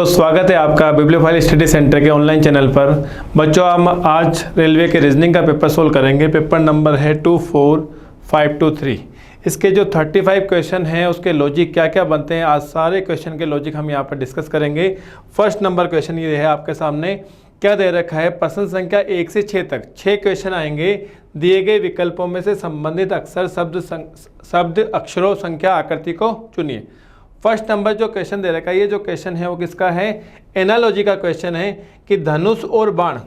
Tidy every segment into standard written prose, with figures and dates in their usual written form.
तो स्वागत है आपका बिब्लियोफाइल स्टडी सेंटर के ऑनलाइन चैनल पर। बच्चों हम आज रेलवे के रीजनिंग का पेपर सोल्व करेंगे। पेपर नंबर है 24523। इसके जो 35 क्वेश्चन हैं उसके लॉजिक क्या क्या बनते हैं, आज सारे क्वेश्चन के लॉजिक हम यहाँ पर डिस्कस करेंगे। फर्स्ट नंबर क्वेश्चन ये है आपके सामने, क्या दे रखा है, प्रश्न संख्या 1 से 6 तक 6 क्वेश्चन आएंगे। दिए गए विकल्पों में से संबंधित अक्षर शब्द अक्षरों संख्या आकृति को चुनिए। फर्स्ट नंबर जो क्वेश्चन दे रखा है, ये जो क्वेश्चन है वो किसका है, एनालॉजी का क्वेश्चन है कि धनुष और बाण,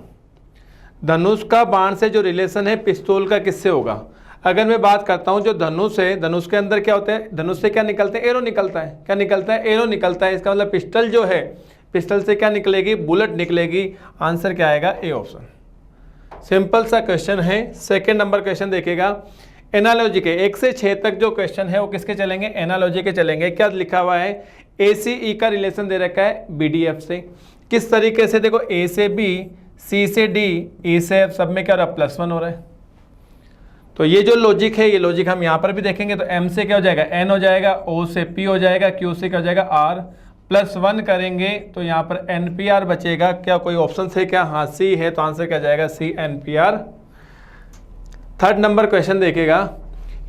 धनुष का बाण से जो रिलेशन है पिस्तौल का किससे होगा। अगर मैं बात करता हूँ जो धनुष है, धनुष के अंदर क्या होता है, धनुष से क्या निकलते हैं, एरो निकलता है। क्या निकलता है, एरो निकलता है। इसका मतलब पिस्टल जो है, पिस्टल से क्या निकलेगी, बुलेट निकलेगी। आंसर क्या आएगा, ए ऑप्शन। सिंपल सा क्वेश्चन है। सेकेंड नंबर क्वेश्चन देखिएगा, एनालॉजी के 1 से 6 तक जो क्वेश्चन है वो किसके चलेंगे, एनालॉजी के चलेंगे। क्या लिखा हुआ है, ए से ई का रिलेशन दे रखा है बीडीएफ से। किस तरीके से, देखो ए से बी, सी से डी, ई से एफ, सब में क्या हो रहा है, +1 हो रहा है। तो ये जो लॉजिक है, ये लॉजिक हम यहाँ पर भी देखेंगे। तो एम से क्या हो जाएगा, एन हो जाएगा, ओ से पी हो जाएगा, क्यू से क्या हो जाएगा, आर, +1 करेंगे तो यहाँ पर एन पी आर बचेगा। क्या कोई ऑप्शन से क्या, हाँ सी है, तो आंसर क्या जाएगा, C N P R. Third number question देखेगा,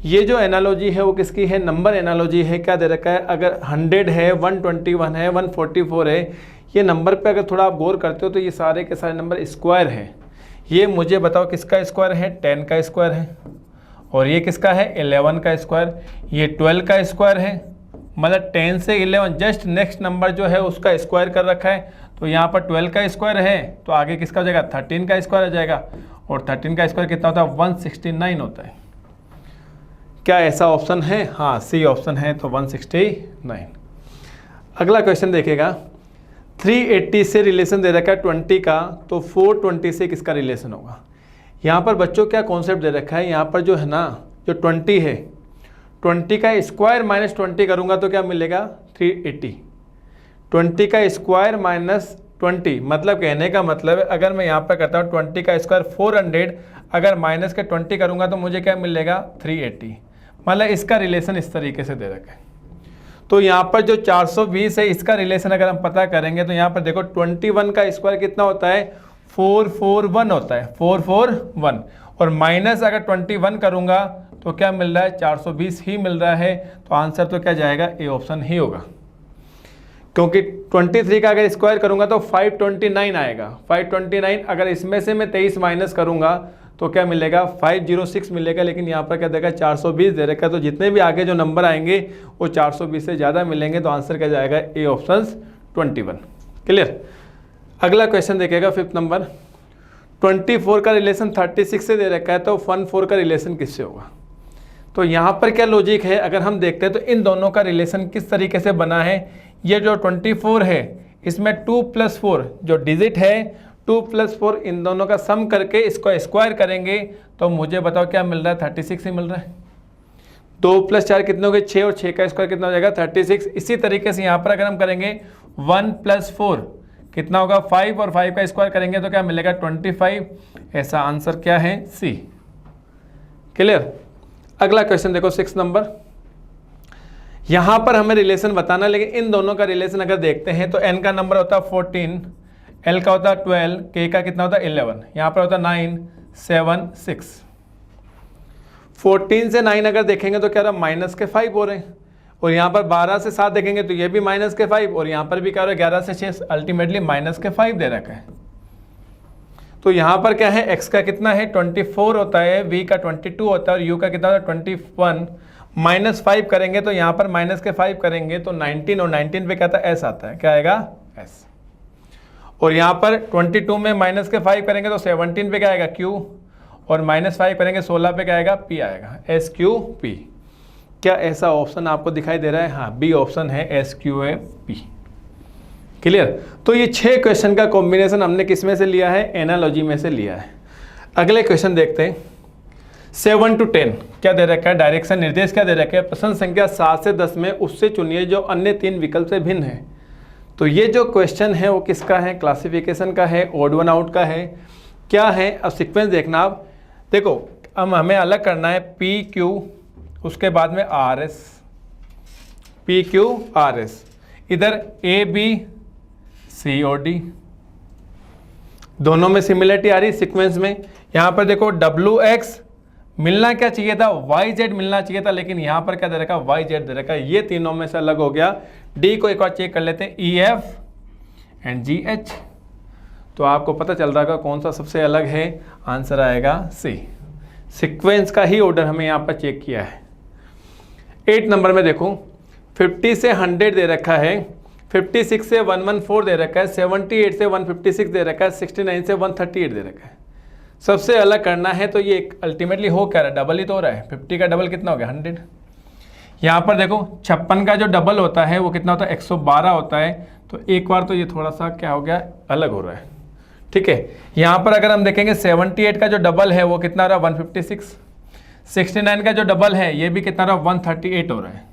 ये जो एनालॉजी है वो किसकी है, नंबर एनालॉजी है। क्या दे रखा है, अगर 100 है, 121 है, 144 है, ये नंबर पे अगर थोड़ा आप गौर करते हो तो ये सारे के सारे नंबर स्क्वायर है। ये मुझे बताओ किसका स्क्वायर है, 10 का स्क्वायर है। और ये किसका है, 11 का स्क्वायर। ये 12 का स्क्वायर है, मतलब 10 से 11 जस्ट नेक्स्ट नंबर जो है उसका स्क्वायर कर रखा है। तो यहाँ पर 12 का स्क्वायर है तो आगे किसका हो जाएगा, 13 का स्क्वायर आ जाएगा। और 13 का स्क्वायर कितना होता है, 169 होता है। क्या ऐसा ऑप्शन है, हाँ सी ऑप्शन है, तो 169। अगला क्वेश्चन देखेगा, 380 से रिलेशन दे रखा है 20 का, तो 420 से किसका रिलेशन होगा। यहाँ पर बच्चों क्या कॉन्सेप्ट दे रखा है, यहाँ पर जो है ना, जो 20 है, 20 का स्क्वायर माइनस 20 करूँगा तो क्या मिलेगा, 380। 20 का स्क्वायर माइनस 20, मतलब कहने का मतलब है अगर मैं यहाँ पर करता हूँ 20 का स्क्वायर 400, अगर माइनस के 20 करूँगा तो मुझे क्या मिलेगा, 380। मतलब इसका रिलेशन इस तरीके से दे रखा है। तो यहाँ पर जो 420 है, इसका रिलेशन अगर हम पता करेंगे तो यहाँ पर देखो 21 का स्क्वायर कितना होता है, 441 होता है, 441। और माइनस अगर 21 करूँगा तो क्या मिल रहा है, 420 ही मिल रहा है। तो आंसर तो क्या जाएगा, ए ऑप्शन ही होगा। क्योंकि 23 का अगर स्क्वायर करूंगा तो 529 आएगा। 529 अगर इसमें से मैं 23 माइनस करूंगा तो क्या मिलेगा, 506 मिलेगा। लेकिन यहाँ पर क्या देगा, 420 दे रखा है। तो जितने भी आगे जो नंबर आएंगे वो 420 से ज़्यादा मिलेंगे। तो आंसर क्या जाएगा, ए ऑप्शन 21। क्लियर। अगला क्वेश्चन देखेगा, 5th नंबर, 24 का रिलेशन 36 से दे रखा है, तो 14 का रिलेशन किससे होगा। तो यहाँ पर क्या लॉजिक है, अगर हम देखते हैं तो इन दोनों का रिलेशन किस तरीके से बना है। ये जो 24 है, इसमें 2 + 4 जो डिजिट है, 2 + 4 इन दोनों का सम करके इसको स्क्वायर करेंगे तो मुझे बताओ क्या मिल रहा है, 36 ही मिल रहा है। 2 + 4 कितने हो गए, 6, और 6 का स्क्वायर कितना हो जाएगा, 36। इसी तरीके से यहाँ पर अगर हम करेंगे 1 + 4 कितना होगा, 5, और 5 का स्क्वायर करेंगे तो क्या मिलेगा, 25। ऐसा आंसर क्या है, सी। क्लियर। अगला क्वेश्चन देखो, 6 नंबर, यहाँ पर हमें रिलेशन बताना, लेकिन इन दोनों का रिलेशन अगर देखते हैं तो n का नंबर होता है 14, l का होता है 12, k का कितना होता है 11, यहाँ पर होता है 9, 7, 6। 14 से 9 अगर देखेंगे तो क्या रहा, -5 हो रहे हैं। और यहाँ पर 12 से 7 देखेंगे तो ये भी -5, और यहाँ पर भी क्या हो रहा है, 11 से 6, अल्टीमेटली -5 दे रखा है। तो यहाँ पर क्या है, x का कितना है, 24 होता है, v का 22 होता है, और u का कितना होता है 21। -5 करेंगे तो यहाँ पर -5 करेंगे तो 19, और 19 पे क्या आता है, s आता है। क्या आएगा, s। और यहाँ पर 22 में -5 करेंगे तो 17 पे क्या आएगा, q, और -5 करेंगे 16 पे क्या आएगा, p आएगा, SQP। क्या ऐसा ऑप्शन आपको दिखाई दे रहा है, हाँ बी ऑप्शन है, SQP। क्लियर। तो ये 6 क्वेश्चन का कॉम्बिनेशन हमने किस में से लिया है, एनालॉजी में से लिया है। अगले क्वेश्चन देखते हैं, 7 to 10 क्या दे रखा है, डायरेक्शन निर्देश क्या दे रखा है, प्रश्न संख्या 7 से 10 में उससे चुनिए जो अन्य 3 विकल्प से भिन्न है। तो ये जो क्वेश्चन है वो किसका है, क्लासिफिकेशन का है, ऑड वन आउट का है, क्या है। अब सीक्वेंस देखना आप, देखो अब हमें अलग करना है PQ, उसके बाद में RS, PQRS। इधर AB सी और डी। दोनों में सिमिलरिटी आ रही सीक्वेंस में। यहाँ पर देखो WX मिलना क्या चाहिए था, YZ मिलना चाहिए था, लेकिन यहाँ पर क्या दे रखा, YZ दे रखा। ये तीनों में से अलग हो गया। डी को एक बार चेक कर लेते हैं, EF एंड GH। तो आपको पता चल रहा होगा कौन सा सबसे अलग है, आंसर आएगा सी। सीक्वेंस का ही ऑर्डर हमें यहाँ पर चेक किया है। 8 नंबर में देखो 50 से 100 दे रखा है, 56 से 114 दे रखा है, 78 से 156 दे रखा है, 69 से 138 दे रखा है। सबसे अलग करना है तो ये अल्टीमेटली हो क्या रहा है, डबल ही तो हो रहा है। 50 का डबल कितना हो गया, 100। यहाँ पर देखो 56 का जो डबल होता है वो कितना होता है, 112 होता है। तो एक बार तो ये थोड़ा सा क्या हो गया, अलग हो रहा है, ठीक है। यहाँ पर अगर हम देखेंगे 78 का जो डबल है वो कितना रहा, 156। 69 का जो डबल है ये भी कितना रहा, 138 हो रहा है।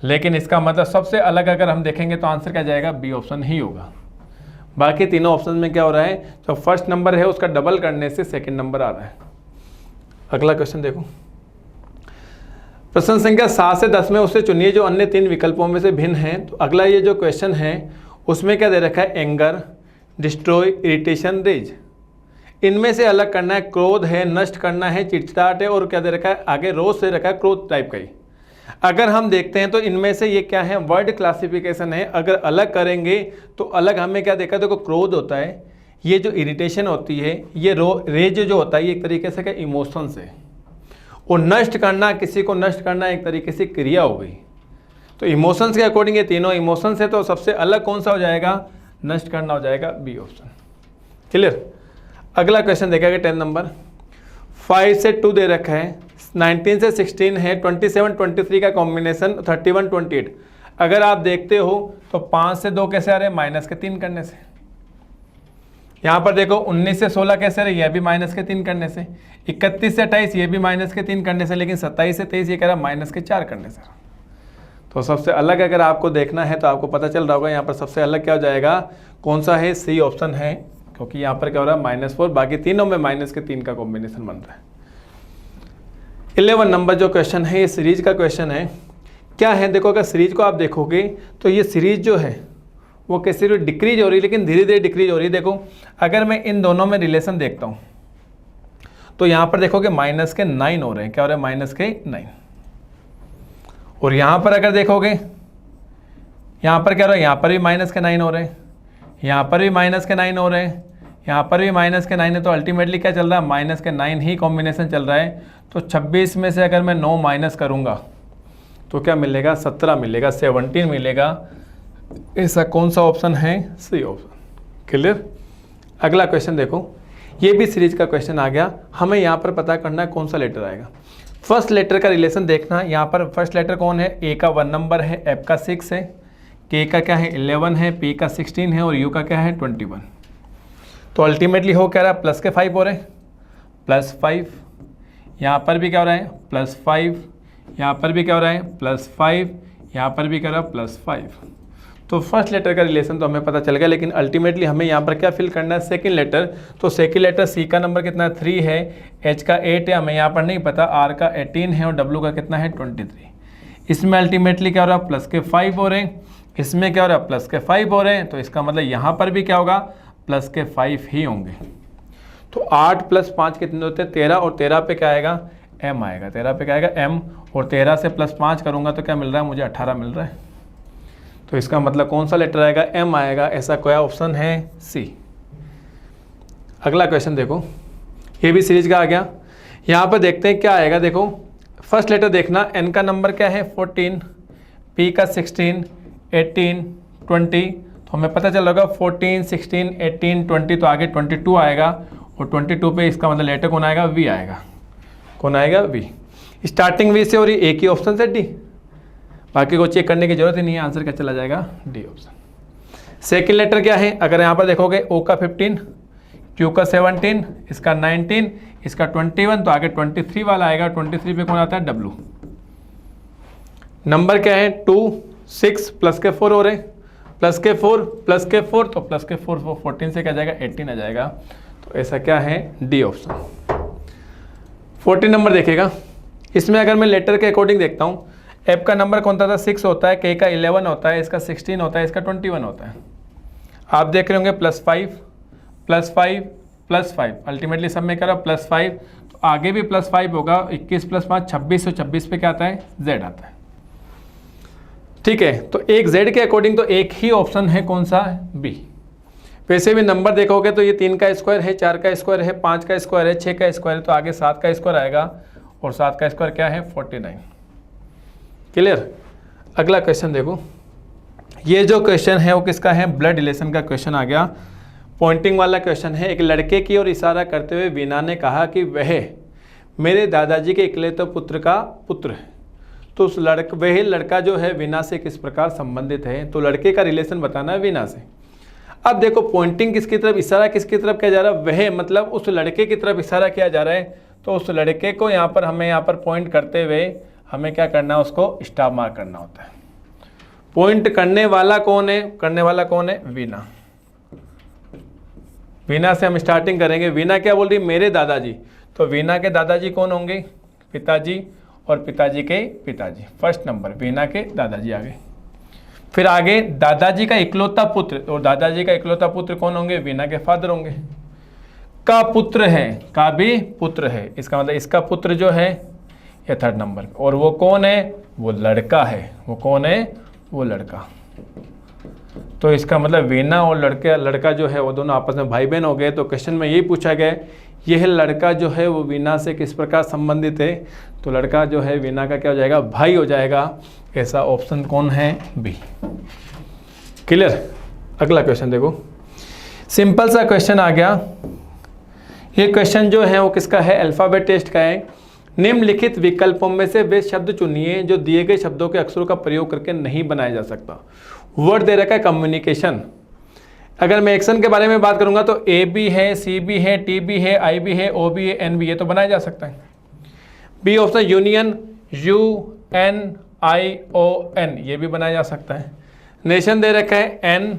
लेकिन इसका मतलब सबसे अलग अगर हम देखेंगे तो आंसर क्या जाएगा, बी ऑप्शन ही होगा। बाकी तीनों ऑप्शन में क्या हो रहा है, जो फर्स्ट नंबर है उसका डबल करने से सेकंड नंबर आ रहा है। अगला क्वेश्चन देखो, प्रश्न संख्या 7 से 10 में उससे चुनिए जो अन्य 3 विकल्पों में से भिन्न है। तो अगला ये जो क्वेश्चन है उसमें क्या दे रखा है, एंगर, डिस्ट्रॉय, इरिटेशन, रेज। इनमें से अलग करना है, क्रोध है, नष्ट करना है, चिड़चिड़ाहट है, और क्या दे रखा है, आगे रोज से रखा है क्रोध टाइप का ही। अगर हम देखते हैं तो इनमें से ये क्या है, वर्ड क्लासिफिकेशन है। अगर अलग करेंगे तो अलग हमें क्या देखा, देखो क्रोध होता है, ये जो इरिटेशन होती है, ये रेज जो होता है ये एक तरीके से क्या इमोशन से, और नष्ट करना, किसी को नष्ट करना एक तरीके से क्रिया हो गई। तो इमोशंस के अकॉर्डिंग ये तीनों इमोशंस है, तो सबसे अलग कौन सा हो जाएगा, नष्ट करना हो जाएगा, बी ऑप्शन। क्लियर। अगला क्वेश्चन देखेगा 10 नंबर, 5 से 2 दे रखा है, 19 से 16 है, 27 23 का कॉम्बिनेशन, 31 28। अगर आप देखते हो तो 5 से 2 कैसे आ रहे हैं, माइनस के 3 करने से। यहाँ पर देखो 19 से 16 कैसे आ रहे हैं, यह भी माइनस के 3 करने से। 31 से 28 ये भी माइनस के 3 करने से, लेकिन 27 से 23 ये कह रहा है माइनस के 4 करने से। तो सबसे अलग अगर आपको देखना है तो आपको पता चल रहा होगा यहाँ पर सबसे अलग क्या हो जाएगा, कौन सा है, सी ऑप्शन है, क्योंकि यहाँ पर क्या हो रहा है, -4, बाकी तीनों में माइनस के 3 का कॉम्बिनेशन बन रहा है। 11 नंबर जो क्वेश्चन है ये सीरीज का क्वेश्चन है। क्या है, देखो अगर सीरीज को आप देखोगे तो ये सीरीज जो है वो कैसे डिक्रीज हो रही है, लेकिन धीरे धीरे डिक्रीज हो रही है। देखो अगर मैं इन दोनों में रिलेशन देखता हूँ तो यहाँ पर देखोगे माइनस के 9 हो रहे हैं, क्या हो रहे हैं, माइनस के 9। और यहाँ पर अगर देखोगे यहाँ पर क्या हो रहा है, यहाँ पर भी माइनस के 9 हो रहे हैं, यहाँ पर भी माइनस के 9 हो रहे हैं, यहाँ पर भी माइनस के 9 है। तो अल्टीमेटली क्या चल रहा है, माइनस के 9 ही कॉम्बिनेशन चल रहा है। तो 26 में से अगर मैं 9 माइनस करूँगा तो क्या मिलेगा, 17 मिलेगा, 17 मिलेगा। ऐसा कौन सा ऑप्शन है, सी ऑप्शन। क्लियर। अगला क्वेश्चन देखो, ये भी सीरीज का क्वेश्चन आ गया। हमें यहाँ पर पता करना है कौन सा लेटर आएगा। फर्स्ट लेटर का रिलेशन देखना। यहाँ पर फर्स्ट लेटर कौन है, ए का 1 नंबर है, एफ का 6 है, के का क्या है 11 है, पी का 16 है, और यू का क्या है 21। तो अल्टीमेटली हो क्या रहा है, प्लस के 5 हो रहे हैं, +5। यहाँ पर भी क्या हो रहा है, +5। यहाँ पर भी क्या हो रहा है, +5। यहाँ पर भी क्या हो रहा है, +5। तो फर्स्ट लेटर का रिलेशन तो हमें पता चल गया, लेकिन अल्टीमेटली हमें यहाँ पर क्या फिल करना है, सेकंड लेटर। तो सेकंड लेटर सी का नंबर कितना है, 3 है, एच का 8 है, हमें यहाँ पर नहीं पता, आर का 18 है, और डब्ल्यू का कितना है 23। इसमें अल्टीमेटली क्या हो रहा है, प्लस के 5 हो रहे हैं, इसमें क्या हो रहा है, प्लस के 5 हो रहे हैं। तो इसका मतलब यहाँ पर भी क्या होगा, प्लस के 5 ही होंगे। तो 8 + 5 कितने होते हैं, 13, और 13 पे क्या आएगा, m आएगा। 13 पे क्या आएगा, m, और 13 से +5 करूँगा तो क्या मिल रहा है मुझे, 18 मिल रहा है। तो इसका मतलब कौन सा लेटर आएगा, m आएगा। ऐसा कोई ऑप्शन है, सी। अगला क्वेश्चन देखो, ये भी सीरीज का आ गया। यहाँ पर देखते हैं क्या आएगा। देखो फर्स्ट लेटर देखना, n का नंबर क्या है 14, p का 16, 18, 20। तो हमें पता चल रहा 14, 16, 18, 20, तो आगे 22 आएगा, और 22 पे इसका मतलब लेटर कौन आएगा, v आएगा। कौन आएगा, v। स्टार्टिंग v से, और ये एक ही ऑप्शन से d, बाकी को चेक करने की जरूरत ही नहीं है। आंसर क्या चला जाएगा, डी ऑप्शन। सेकेंड लेटर क्या है, अगर यहाँ पर देखोगे o का 15, q का 17, इसका 19, इसका 21, तो आगे 23 वाला आएगा। 23 पे कौन आता है, w। नंबर क्या है 2, 6, प्लस के 4 हो रहे, प्लस के 4, प्लस के 4, तो प्लस के 4 14 से क्या जाएगा, 18 आ जाएगा। तो ऐसा क्या है, डी ऑप्शन। 14 नंबर देखेगा, इसमें अगर मैं लेटर के अकॉर्डिंग देखता हूँ, एफ का नंबर कौन सा था, 6 होता है, के का 11 होता है, इसका 16 होता है, इसका 21 होता है। आप देख रहे होंगे +5 +5 +5, अल्टीमेटली सब में करा +5, तो आगे भी +5 होगा, 21 + 5 26, तो 26 पे क्या आता है, Z आता है। ठीक है, तो एक Z के अकॉर्डिंग तो एक ही ऑप्शन है, कौन सा है, B। वैसे भी नंबर देखोगे तो ये 3 का स्क्वायर है, 4 का स्क्वायर है, 5 का स्क्वायर है, 6 का स्क्वायर है, तो आगे 7 का स्क्वायर आएगा, और 7 का स्क्वायर क्या है, 49। क्लियर। अगला क्वेश्चन देखो, ये जो क्वेश्चन है वो किसका है, ब्लड रिलेशन का क्वेश्चन आ गया। पॉइंटिंग वाला क्वेश्चन है। एक लड़के की ओर इशारा करते हुए वीना ने कहा कि वह मेरे दादाजी के इकलौते पुत्र का पुत्र है। तो उस वह लड़का जो है वीना से किस प्रकार संबंधित है, तो लड़के का रिलेशन बताना है वीना से। अब देखो पॉइंटिंग किसकी तरफ, इशारा किसकी तरफ किया जा रहा है, वह मतलब उस लड़के की तरफ इशारा किया जा रहा है, तो उस लड़के को यहाँ पर हमें यहाँ पर पॉइंट करते हुए हमें क्या करना है, उसको स्टार मार्क करना होता है। पॉइंट करने वाला कौन है, करने वाला कौन है, वीना। वीना से हम स्टार्टिंग करेंगे। वीना क्या बोल रही, मेरे दादाजी, तो वीना के दादाजी कौन होंगे, पिताजी, और पिताजी के पिताजी, फर्स्ट नंबर वीना के दादाजी आ गए। फिर आगे दादाजी का इकलौता पुत्र, और दादाजी का इकलौता पुत्र कौन होंगे, वीना के फादर होंगे। का पुत्र है, का भी पुत्र है, इसका मतलब इसका पुत्र जो है ये थर्ड नंबर, और वो कौन है, वो लड़का है। वो कौन है, वो लड़का। तो इसका मतलब वीना और लड़का जो है वो दोनों आपस में भाई बहन हो गए। तो क्वेश्चन में यही पूछा गया, यह लड़का जो है वो वीना से किस प्रकार संबंधित है, तो लड़का जो है वीना का क्या हो जाएगा, भाई हो जाएगा। ऐसा ऑप्शन कौन है, बी। क्लियर। अगला क्वेश्चन देखो, सिंपल सा क्वेश्चन आ गया। ये क्वेश्चन जो है वो किसका है, अल्फाबेट टेस्ट का है। निम्नलिखित विकल्पों में से वे शब्द चुनिए जो दिए गए शब्दों के अक्षरों का प्रयोग करके नहीं बनाया जा सकता। वर्ड दे रखा है कम्युनिकेशन। अगर मैं एक्शन के बारे में बात करूंगा तो ए भी है, सी भी है, टी भी है, आई भी है, ओ भी है, एन भी है, तो बनाया जा सकता है। B option union, U N I O N, ये भी बनाया जा सकता है। नेशन दे रखा है N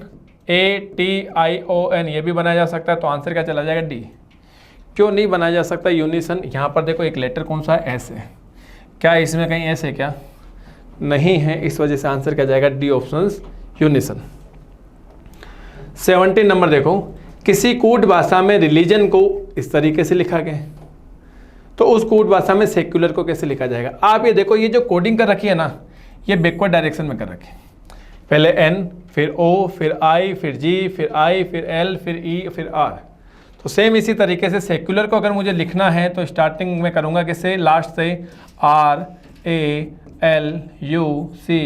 A T I O N, ये भी बनाया जा सकता है। तो आंसर क्या चला जाएगा, डी। क्यों नहीं बनाया जा सकता यूनिसन, यहाँ पर देखो एक लेटर कौन सा है, एस है। क्या इसमें कहीं एस है क्या, नहीं है, इस वजह से आंसर क्या जाएगा, डी ऑप्शन यूनिसन। 17 नंबर देखो, किसी कूट भाषा में रिलीजन को इस तरीके से लिखा गया, तो उस कूट भाषा में सेक्युलर को कैसे लिखा जाएगा। आप ये देखो, ये जो कोडिंग कर रखी है ना, ये बैकवर्ड डायरेक्शन में कर रखी है। पहले एन, फिर ओ, फिर आई, फिर जी, फिर आई, फिर एल, फिर ई, फिर आर। तो सेम इसी तरीके से सेक्युलर को अगर मुझे लिखना है तो स्टार्टिंग में करूँगा किससे, लास्ट से, R A L U C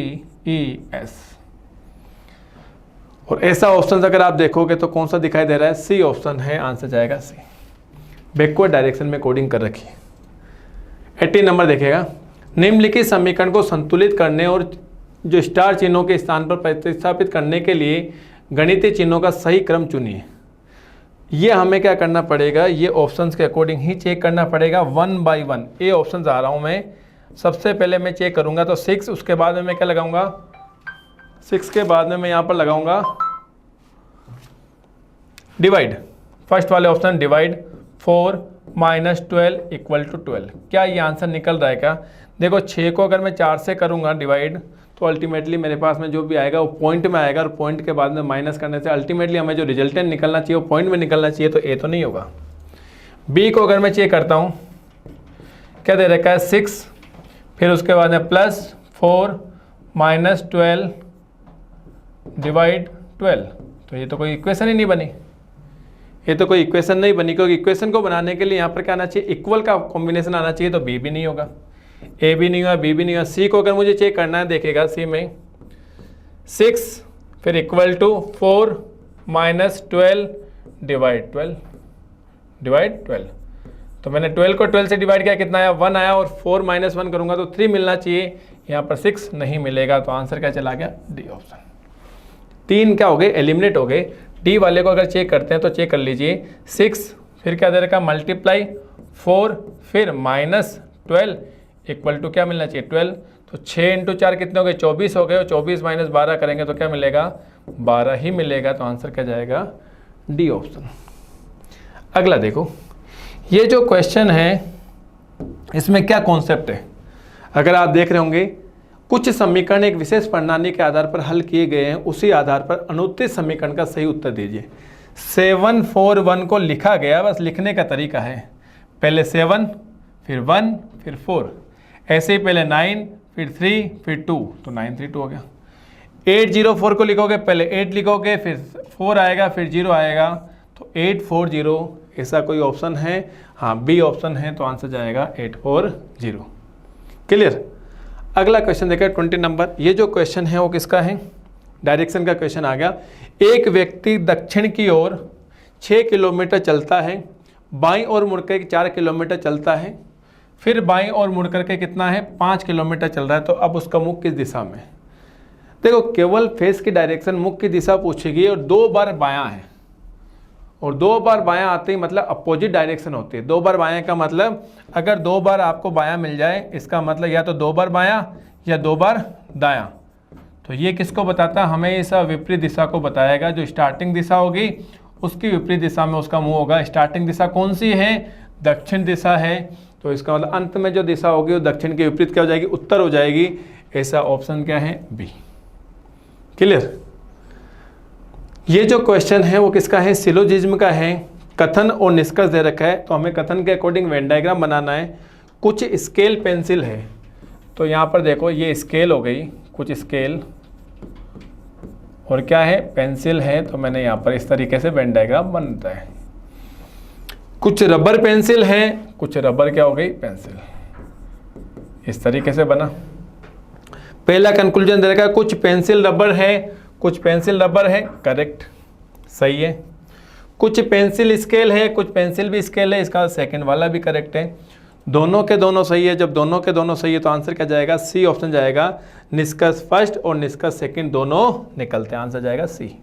E S. और ऐसा ऑप्शन अगर आप देखोगे तो कौन सा दिखाई दे रहा है, सी ऑप्शन है, आंसर जाएगा सी। बैकवर्ड डायरेक्शन में कोडिंग कर रखी है। 18 नंबर देखेगा, निम्नलिखित समीकरण को संतुलित करने और जो स्टार चिन्हों के स्थान पर प्रतिस्थापित करने के लिए गणितीय चिन्हों का सही क्रम चुनिए। ये हमें क्या करना पड़ेगा, ये ऑप्शंस के अकॉर्डिंग ही चेक करना पड़ेगा, 1 बाय 1। ये ऑप्शंस आ रहा हूँ मैं, सबसे पहले मैं चेक करूँगा तो 6, उसके बाद में मैं क्या लगाऊंगा, 6 के बाद में मैं यहाँ पर लगाऊंगा डिवाइड। फर्स्ट वाले ऑप्शन डिवाइड, 4 - 12 = 12। क्या ये आंसर निकल रहा है क्या, देखो 6 को अगर मैं 4 से करूँगा डिवाइड, तो अल्टीमेटली मेरे पास में जो भी आएगा वो पॉइंट में आएगा, और पॉइंट के बाद में माइनस करने से अल्टीमेटली हमें जो रिजल्टेंट निकलना चाहिए वो पॉइंट में निकलना चाहिए, तो ए तो नहीं होगा। बी को अगर मैं चेक करता हूँ, क्या दे रखा है, 6, फिर उसके बाद में +4 - 12 डिवाइड 12। तो ये तो कोई इक्वेशन ही नहीं बनी, ये तो कोई इक्वेशन नहीं बनी, क्योंकि इक्वेशन को बनाने के लिए यहाँ पर क्या आना चाहिए, इक्वल का कॉम्बिनेशन आना चाहिए। तो बी भी नहीं होगा, ए भी नहीं हुआ, बी भी नहीं हुआ। सी को अगर मुझे चेक करना है, देखेगा सी में 6 फिर =4 - 12 डिवाइड 12। तो मैंने 12 को 12 से डिवाइड किया, कितना आया, 1 आया, और 4 - 1 करूंगा तो 3 मिलना चाहिए, यहाँ पर 6 नहीं मिलेगा। तो आंसर क्या चला गया, डी ऑप्शन। 3 क्या हो गए, एलिमिनेट हो गए। डी वाले को अगर चेक करते हैं तो चेक कर लीजिए, 6 फिर क्या दे रखा, मल्टीप्लाई 4 फिर -12 = क्या मिलना चाहिए, 12। तो 6 × 4 कितने हो गए, 24 हो गए, और 24 - 12 करेंगे तो क्या मिलेगा, 12 ही मिलेगा। तो आंसर क्या जाएगा, डी ऑप्शन। अगला देखो, ये जो क्वेश्चन है इसमें क्या कॉन्सेप्ट है, अगर आप देख रहे होंगे कुछ समीकरण एक विशेष प्रणाली के आधार पर हल किए गए हैं, उसी आधार पर अनुत्तरित समीकरण का सही उत्तर दीजिए। 741 को लिखा गया, बस लिखने का तरीका है, पहले 7 फिर 1 फिर 4, ऐसे ही पहले 9 फिर 3 फिर 2, तो 932 हो गया। 804 को लिखोगे, पहले 8 लिखोगे फिर 4 आएगा फिर 0 आएगा, तो 840, ऐसा कोई ऑप्शन है? हाँ, बी ऑप्शन है, तो आंसर जाएगा 840। क्लियर। अगला क्वेश्चन देखिए 20 नंबर। ये जो क्वेश्चन है वो किसका है? डायरेक्शन का क्वेश्चन आ गया। एक व्यक्ति दक्षिण की ओर 6 किलोमीटर चलता है, बाईं ओर मुड़कर 4 किलोमीटर चलता है, फिर बाईं ओर मुड़ करके कितना है? 5 किलोमीटर चल रहा है। तो अब उसका मुख किस दिशा में? देखो, केवल फेस की डायरेक्शन, मुख की दिशा पूछेगी, और 2 बार बायां है, और 2 बार बायां आते ही मतलब अपोजिट डायरेक्शन होती है। 2 बार बायां का मतलब, अगर 2 बार आपको बायां मिल जाए, इसका मतलब या तो 2 बार बायां या 2 बार दायां। तो ये किसको बताता है? हमेशा विपरीत दिशा को बताएगा। जो स्टार्टिंग दिशा होगी उसकी विपरीत दिशा में उसका मुंह होगा। स्टार्टिंग दिशा कौन सी है? दक्षिण दिशा है, तो इसका मतलब अंत में जो दिशा होगी वो दक्षिण के विपरीत क्या हो जाएगी? उत्तर हो जाएगी। ऐसा ऑप्शन क्या है? बी। क्लियर। ये जो क्वेश्चन है वो किसका है? सिलोजिज्म का है। कथन और निष्कर्ष दे रखा है, तो हमें कथन के अकॉर्डिंग वेन डायग्राम बनाना है। कुछ स्केल पेंसिल है, तो यहाँ पर देखो ये स्केल हो गई, कुछ स्केल, और क्या है? पेंसिल है। तो मैंने यहाँ पर इस तरीके से वेन डायग्राम बनता है। कुछ रबर पेंसिल है, कुछ रबर क्या हो गई? पेंसिल, इस तरीके से बना। पहला कंक्लूजन दे रखा है, कुछ पेंसिल रबर है, कुछ पेंसिल रबर है, करेक्ट, सही है। कुछ पेंसिल स्केल है, कुछ पेंसिल भी स्केल है, इसका सेकंड वाला भी करेक्ट है। दोनों के दोनों सही है। जब दोनों के दोनों सही है तो आंसर क्या जाएगा? सी ऑप्शन जाएगा। निष्कर्ष फर्स्ट और निष्कर्ष सेकंड दोनों निकलते हैं, आंसर जाएगा सी।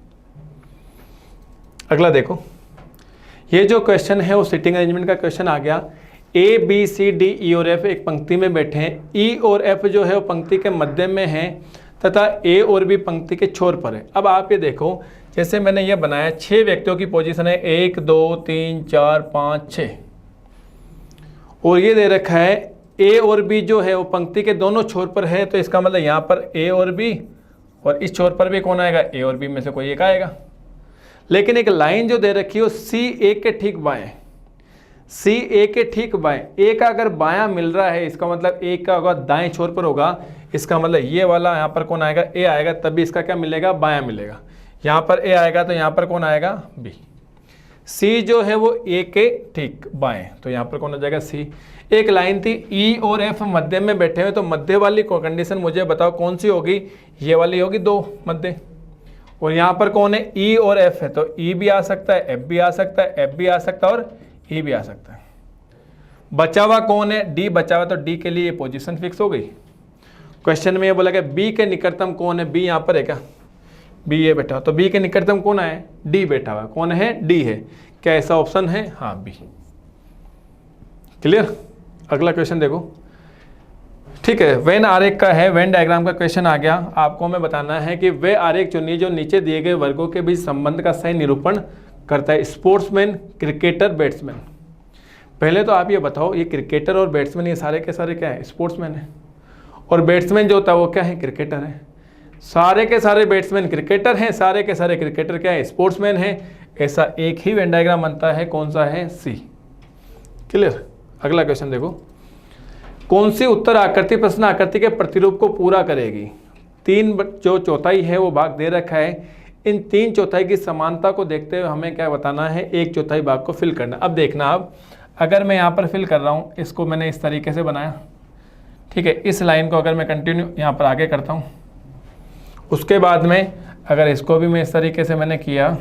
अगला देखो, ये जो क्वेश्चन है वो सिटिंग अरेंजमेंट का क्वेश्चन आ गया। A B C D E और एफ एक पंक्ति में बैठे हैं। ई और एफ जो है वो पंक्ति के मध्य में है तथा ए और बी पंक्ति के छोर पर है। अब आप ये देखो, जैसे मैंने ये बनाया, 6 व्यक्तियों की पोजीशन है, 1 2 3 4 5 6, और ये दे रखा है ए और बी जो है वो पंक्ति के दोनों छोर पर है। तो इसका मतलब यहाँ पर ए और बी, और इस छोर पर भी कौन आएगा? ए और बी में से कोई एक आएगा। लेकिन एक लाइन जो दे रखी है वो सी ए के ठीक बाएं, सी ए के ठीक बाएं। ए का अगर बायां मिल रहा है, इसका मतलब ए का होगा दाएं छोर पर होगा। इसका मतलब ये वाला यहाँ पर कौन आएगा? ए आएगा, तभी इसका क्या मिलेगा? बायां मिलेगा। यहाँ पर ए आएगा तो यहाँ पर कौन आएगा? बी। सी जो है वो ए के ठीक बाएं, तो यहाँ पर कौन हो जाएगा? सी। एक लाइन थी ई और एफ मध्य में बैठे हुए, तो मध्य वाली कंडीशन मुझे बताओ कौन सी होगी? ये वाली होगी, 2 मध्य। और यहाँ पर कौन है? ई और एफ है, तो ई भी आ सकता है, एफ भी आ सकता है, एफ भी आ सकता है और ई भी आ सकता है। बचा हुआ कौन है? डी बचा हुआ, तो डी के लिए ये पोजीशन फिक्स हो गई। क्वेश्चन में ये बोला गया बी के निकटतम कौन है? बी यहाँ पर है क्या? बी ये बैठा, तो बी के निकटतम कौन है? डी बैठा हुआ। कौन है? डी है। क्या ऐसा ऑप्शन है? हाँ, बी। क्लियर। अगला क्वेश्चन देखो, ठीक है, वेन आरेख का है, वेन डायग्राम का क्वेश्चन आ गया। आपको हमें बताना है कि वे आरेख चुनिए जो नीचे दिए गए वर्गों के बीच संबंध का सही निरूपण करता है। Sportsman, cricketer, batsman. पहले तो आप ये बताओ, ये क्रिकेटर और बैट्समैन ये सारे के सारे क्या है? स्पोर्ट्समैन है। और बैट्समैन जो होता है वो क्या है? क्रिकेटर है। सारे के सारे बैट्समैन क्रिकेटर हैं, सारे के सारे क्रिकेटर क्या है? स्पोर्ट्समैन है। ऐसा एक ही वेन डायग्राम बनता है, कौन सा है? सी। क्लियर। अगला क्वेश्चन देखो, कौन सी उत्तर आकृति प्रश्न आकृति के प्रतिरूप को पूरा करेगी? 3 जो चौथाई है वो भाग दे रखा है। इन 3 चौथाई की समानता को देखते हुए हमें क्या बताना है? 1 चौथाई भाग को फिल करना। अब देखना, अब अगर मैं यहाँ पर फिल कर रहा हूँ, इसको मैंने इस तरीके से बनाया, ठीक है। इस लाइन को अगर मैं कंटिन्यू यहाँ पर आगे करता हूँ, उसके बाद में अगर इसको भी मैं इस तरीके से मैंने किया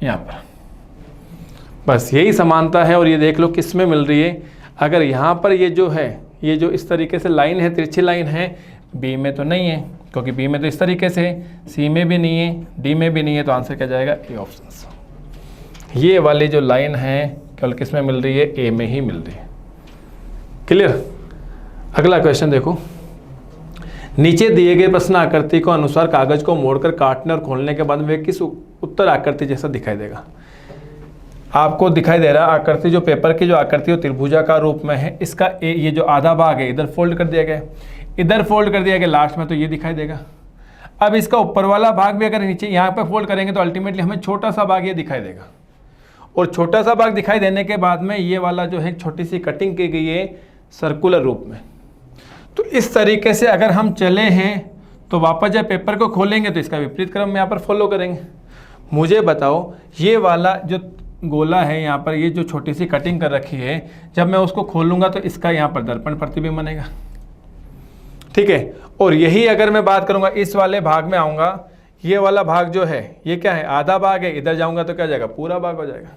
यहाँ पर, बस यही समानता है। और ये देख लो किस में मिल रही है। अगर यहाँ पर ये जो है, ये जो इस तरीके से लाइन है, तिरछी लाइन है, बी में तो नहीं है, क्योंकि बी में तो इस तरीके से है, सी में भी नहीं है, डी में भी नहीं है, तो आंसर क्या जाएगा? A option. ये वाली जो लाइन है केवल किस में मिल रही है? ए में ही मिल रही है। क्लियर। अगला क्वेश्चन देखो, नीचे दिए गए प्रश्न आकृति को अनुसार कागज को मोड़कर काटने और खोलने के बाद वे किस उत्तर आकृति जैसा दिखाई देगा? आपको दिखाई दे रहा है आकृति, जो पेपर की जो आकृति है त्रिभुजाकार रूप में है। इसका ये जो आधा भाग है इधर फोल्ड कर दिया गया है, इधर फोल्ड कर दिया गया लास्ट में तो ये दिखाई देगा। अब इसका ऊपर वाला भाग भी अगर नीचे यहाँ पे फोल्ड करेंगे तो अल्टीमेटली हमें छोटा सा भाग ये दिखाई देगा, और छोटा सा भाग दिखाई देने के बाद में ये वाला जो है छोटी सी कटिंग की गई है सर्कुलर रूप में। तो इस तरीके से अगर हम चले हैं तो वापस जब पेपर को खोलेंगे तो इसका विपरीत क्रम में यहाँ पर फॉलो करेंगे। मुझे बताओ ये वाला जो गोला है यहाँ पर, ये जो छोटी सी कटिंग कर रखी है, जब मैं उसको खोलूँगा तो इसका यहाँ पर दर्पण प्रतिबिंब बनेगा, ठीक है। और यही अगर मैं बात करूँगा इस वाले भाग में आऊँगा, ये वाला भाग जो है ये क्या है, आधा भाग है, इधर जाऊँगा तो क्या हो जाएगा, पूरा भाग हो जाएगा।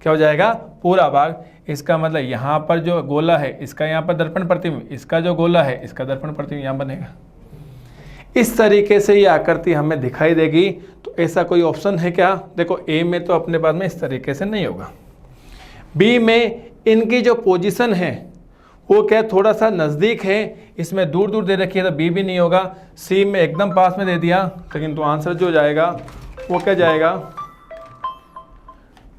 क्या हो जाएगा, पूरा भाग। इसका मतलब यहाँ पर जो गोला है इसका यहाँ पर दर्पण प्रतिबिंब, इसका जो गोला है इसका दर्पण प्रतिबिंब यहाँ बनेगा। इस तरीके से ये आकृति हमें दिखाई देगी। तो ऐसा कोई ऑप्शन है क्या? देखो ए में तो अपने पास में इस तरीके से नहीं होगा। बी में इनकी जो पोजीशन है वो क्या थोड़ा सा नज़दीक है, इसमें दूर दूर दे रखी है तो बी भी नहीं होगा। सी में एकदम पास में दे दिया, लेकिन तो आंसर जो जाएगा वो क्या जाएगा,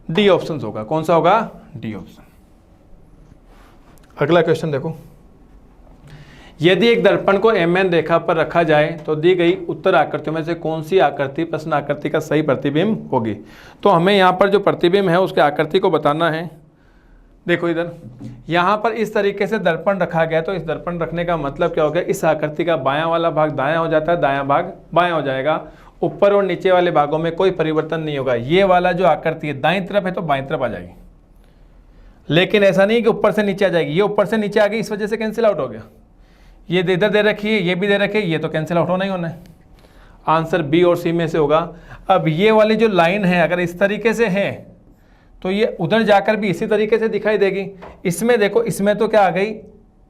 डी ऑप्शन होगा। कौन सा होगा, डी ऑप्शन। अगला क्वेश्चन देखो, यदि एक दर्पण को MN रेखा पर रखा जाए तो दी गई उत्तर आकृतियों में से कौन सी आकृति प्रश्न आकृति का सही प्रतिबिंब होगी। तो हमें यहाँ पर जो प्रतिबिंब है उसके आकृति को बताना है। देखो इधर यहाँ पर इस तरीके से दर्पण रखा गया, तो इस दर्पण रखने का मतलब क्या हो गया, इस आकृति का बायां वाला भाग दायां हो जाता है, दायां भाग बायां हो जाएगा। ऊपर और नीचे वाले भागों में कोई परिवर्तन नहीं होगा। ये वाला जो आकृति है दाईं तरफ है तो बाईं तरफ आ जाएगी, लेकिन ऐसा नहीं कि ऊपर से नीचे आ जाएगी। ये ऊपर से नीचे आ गई, इस वजह से कैंसिल आउट हो गया। ये इधर दे रखी है, ये भी दे रखी है, ये तो कैंसिल आउट होना ही होना है। आंसर बी और सी में से होगा। अब ये वाली जो लाइन है अगर इस तरीके से है तो ये उधर जाकर भी इसी तरीके से दिखाई देगी। इसमें देखो, इसमें तो क्या आ गई,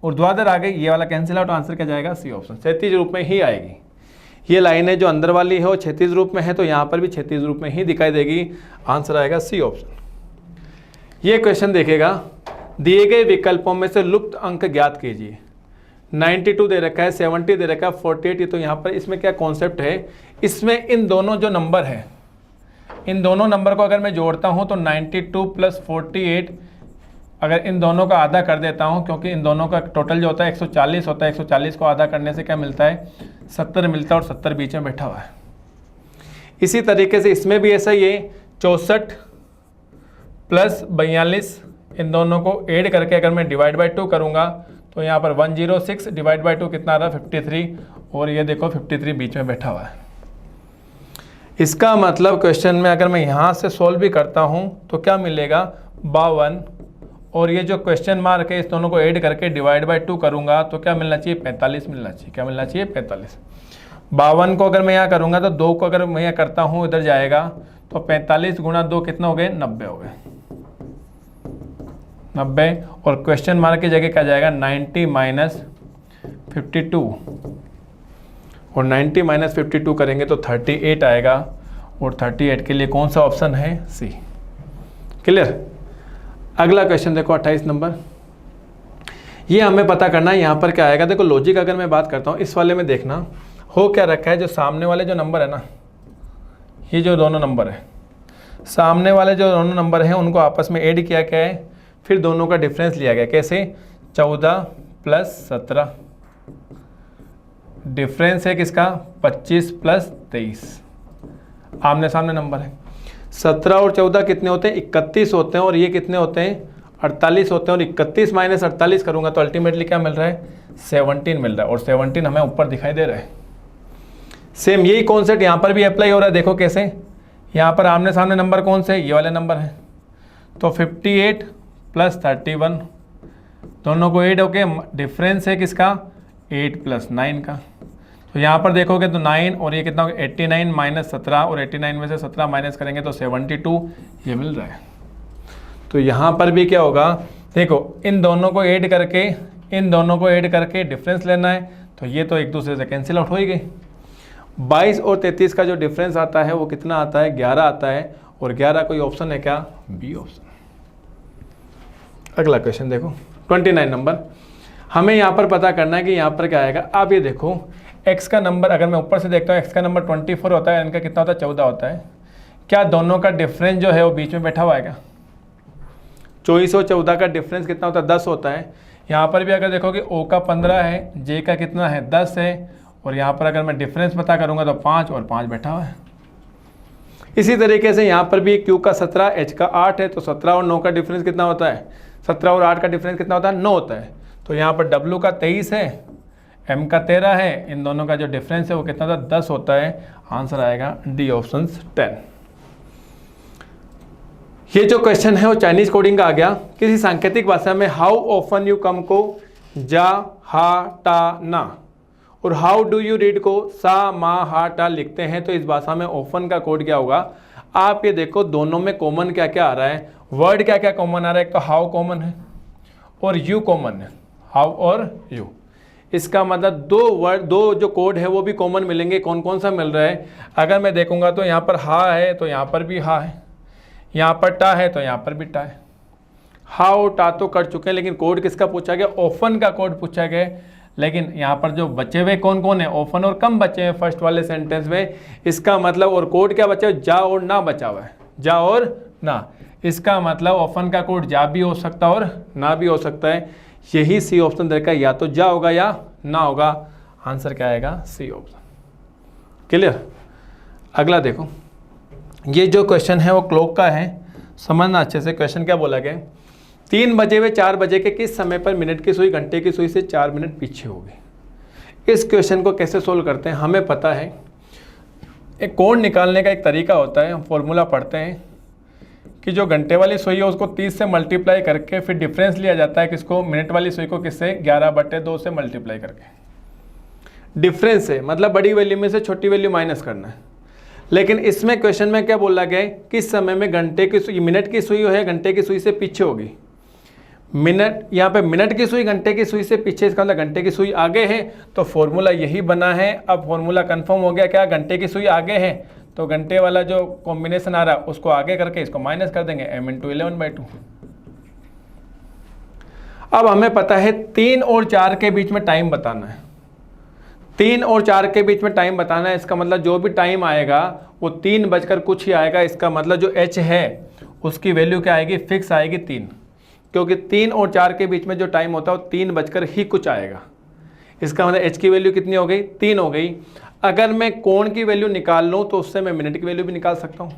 ऊर्ध्वाधर आ गई, ये वाला कैंसिल आउट। आंसर क्या जाएगा, सी ऑप्शन, क्षैतिज रूप में ही आएगी। ये लाइनें जो अंदर वाली है वो क्षैतिज रूप में है, तो यहाँ पर भी क्षैतिज रूप में ही दिखाई देगी। आंसर आएगा सी ऑप्शन। ये क्वेश्चन देखेगा, दिए गए विकल्पों में से लुप्त अंक ज्ञात कीजिए। 92 दे रखा है, 70 दे रखा है, 48। ये तो यहाँ पर इसमें क्या कॉन्सेप्ट है, इसमें इन दोनों जो नंबर है, इन दोनों नंबर को अगर मैं जोड़ता हूँ तो 92 प्लस 48, अगर इन दोनों का आधा कर देता हूँ, क्योंकि इन दोनों का टोटल जो होता है 140 होता है, 140 को आधा करने से क्या मिलता है, 70 मिलता है, और 70 बीच में बैठा हुआ है। इसी तरीके से इसमें भी ऐसा ही है, 64 प्लस 42, इन दोनों को ऐड करके अगर मैं डिवाइड बाई 2 करूँगा तो यहाँ पर 106 डिवाइड बाई 2 कितना आ रहा है, 53, और ये देखो 53 बीच में बैठा हुआ है। इसका मतलब क्वेश्चन में अगर मैं यहाँ से सॉल्व भी करता हूँ तो क्या मिलेगा, 52, और ये जो क्वेश्चन मार्क है इस दोनों को ऐड करके डिवाइड बाई 2 करूँगा तो क्या मिलना चाहिए, 45 मिलना चाहिए। क्या मिलना चाहिए, 45। 52 को अगर मैं यहाँ करूँगा तो 2 को अगर मैं यहाँ करता हूँ इधर जाएगा तो 45 गुणा 2 कितना हो गए, 90 हो गए, 90। और क्वेश्चन मार्क की जगह क्या जाएगा, 90 माइनस 52, और 90 माइनस 52 करेंगे तो 38 आएगा, और 38 के लिए कौन सा ऑप्शन है, सी। क्लियर। अगला क्वेश्चन देखो 28 नंबर। ये हमें पता करना है यहाँ पर क्या आएगा। देखो लॉजिक अगर मैं बात करता हूँ इस वाले में, देखना हो क्या रखा है, जो सामने वाले जो नंबर है ना, ये जो दोनों नंबर है, सामने वाले जो दोनों नंबर हैं उनको आपस में ऐड किया गया है, फिर दोनों का डिफरेंस लिया गया। कैसे, 14 प्लस 17, डिफरेंस है किसका, 25 प्लस 23, आमने सामने नंबर है। 17 और 14 कितने होते हैं, 31 होते हैं, और ये कितने होते हैं, 48 होते हैं। और 31 माइनस 48 करूँगा तो अल्टीमेटली क्या मिल रहा है, 17 मिल रहा है, और 17 हमें ऊपर दिखाई दे रहा है। सेम यही कॉन्सेप्ट यहाँ पर भी अप्लाई हो रहा है। देखो कैसे, यहाँ पर आमने सामने नंबर कौन से, ये वाले नंबर हैं, तो 58 प्लस 31, दोनों को ऐड होके डिफरेंस है किसका, 8 प्लस 9 का। तो यहाँ पर देखोगे तो 9, और ये कितना होगा, 89 माइनस 17, और 89 में से 17 माइनस करेंगे तो 72 ये मिल रहा है। तो यहाँ पर भी क्या होगा, देखो इन दोनों को ऐड करके, इन दोनों को ऐड करके डिफरेंस लेना है, तो ये तो एक दूसरे से कैंसिल आउट हो ही गई। 22 और 33 का जो डिफरेंस आता है वो कितना आता है, 11 आता है, और 11 कोई ऑप्शन है क्या, बी ऑप्शन। अगला क्वेश्चन देखो 29 नंबर। हमें यहाँ पर पता करना है कि यहाँ पर क्या आएगा। अब ये देखो x का नंबर अगर मैं ऊपर से देखता हूँ, x का नंबर 24 होता है, इनका कितना होता है, 14 होता है। क्या दोनों का डिफरेंस जो है वो बीच में बैठा हुआ है क्या, 24 और 14 का डिफरेंस कितना होता है, 10 होता है। यहाँ पर भी अगर देखोगे O का 15 है, J का कितना है 10 है, और यहाँ पर अगर मैं डिफरेंस पता करूँगा तो 5 और 5 बैठा हुआ है। इसी तरीके से यहाँ पर भी Q का 17, H का 8 है, तो 17 और 9 का डिफरेंस कितना होता है, 17 और 8 का डिफरेंस कितना होता है, 9 होता है। तो यहाँ पर W का 23 है, M का 13 है, इन दोनों का जो डिफरेंस है वो कितना था, 10 होता है। आंसर आएगा डी ऑप्शन 10। ये जो क्वेश्चन है वो चाइनीज कोडिंग का आ गया। किसी सांकेतिक भाषा में हाउ ऑफन यू कम को जा हा टा ना और हाउ डू यू रीड को सा मा हा टा लिखते हैं, तो इस भाषा में ऑफन का कोड क्या होगा। आप ये देखो दोनों में कॉमन क्या क्या आ रहा है, वर्ड क्या क्या कॉमन आ रहा है। एक तो हाउ कॉमन है और यू कॉमन है, हाउ और यू। इसका मतलब दो वर्ड, दो जो कोड है वो भी कॉमन मिलेंगे। कौन कौन सा मिल रहा है, अगर मैं देखूंगा तो यहाँ पर हा है तो यहाँ पर भी हा है, यहाँ पर टा है तो यहाँ पर भी टा है। हाउ टा तो कर चुके हैं, लेकिन कोड किसका पूछा गया, ऑफन का कोड पूछा गया। लेकिन यहाँ पर जो बचे हुए कौन कौन है, ऑफन और कम बचे हैं फर्स्ट वाले सेंटेंस में। इसका मतलब और कोड क्या बचा है, जा और ना बचा हुआ है, जा और ना। इसका मतलब ऑफन का कोड जा भी हो सकता है और ना भी हो सकता है। यही सी ऑप्शन देखा, या तो जा होगा या ना होगा। आंसर क्या आएगा, सी ऑप्शन। क्लियर। अगला देखो, ये जो क्वेश्चन है वो क्लॉक का है, समझना अच्छे से। क्वेश्चन क्या बोला गया, 3 बजे व 4 बजे के किस समय पर मिनट की सुई घंटे की सुई से 4 मिनट पीछे होगी। इस क्वेश्चन को कैसे सोल्व करते हैं, हमें पता है एक कोण निकालने का एक तरीका होता है। हम फॉर्मूला पढ़ते हैं कि जो घंटे वाली सुई है उसको 30 से मल्टीप्लाई करके फिर डिफरेंस लिया जाता है किसको, मिनट वाली सुई को किससे, 11/2 से मल्टीप्लाई करके। डिफरेंस है मतलब बड़ी वैल्यू में से छोटी वैल्यू माइनस करना है। लेकिन इसमें क्वेश्चन में क्या बोला गया है, किस समय में घंटे की सुई, मिनट की सुई है घंटे की सुई से पीछे होगी। मिनट, यहाँ पे मिनट की सुई घंटे की सुई से पीछे, इसका मतलब घंटे की सुई आगे है, तो फॉर्मूला यही बना है। अब फॉर्मूला कंफर्म हो गया, क्या घंटे की सुई आगे है तो घंटे वाला जो कॉम्बिनेशन आ रहा है उसको आगे करके इसको माइनस कर देंगे, m × 11/2। अब हमें पता है 3 और 4 के बीच में टाइम बताना है, 3 और 4 के बीच में टाइम बताना है। इसका मतलब जो भी टाइम आएगा वो 3 बजकर कुछ ही आएगा। इसका मतलब जो h है उसकी वैल्यू क्या आएगी, फिक्स आएगी 3, क्योंकि 3 और 4 के बीच में जो टाइम होता है वो 3 बजकर ही कुछ आएगा। इसका मतलब h की वैल्यू कितनी हो गई, 3 हो गई। अगर मैं कोण की वैल्यू निकाल लूँ तो उससे मैं मिनट की वैल्यू भी निकाल सकता हूँ।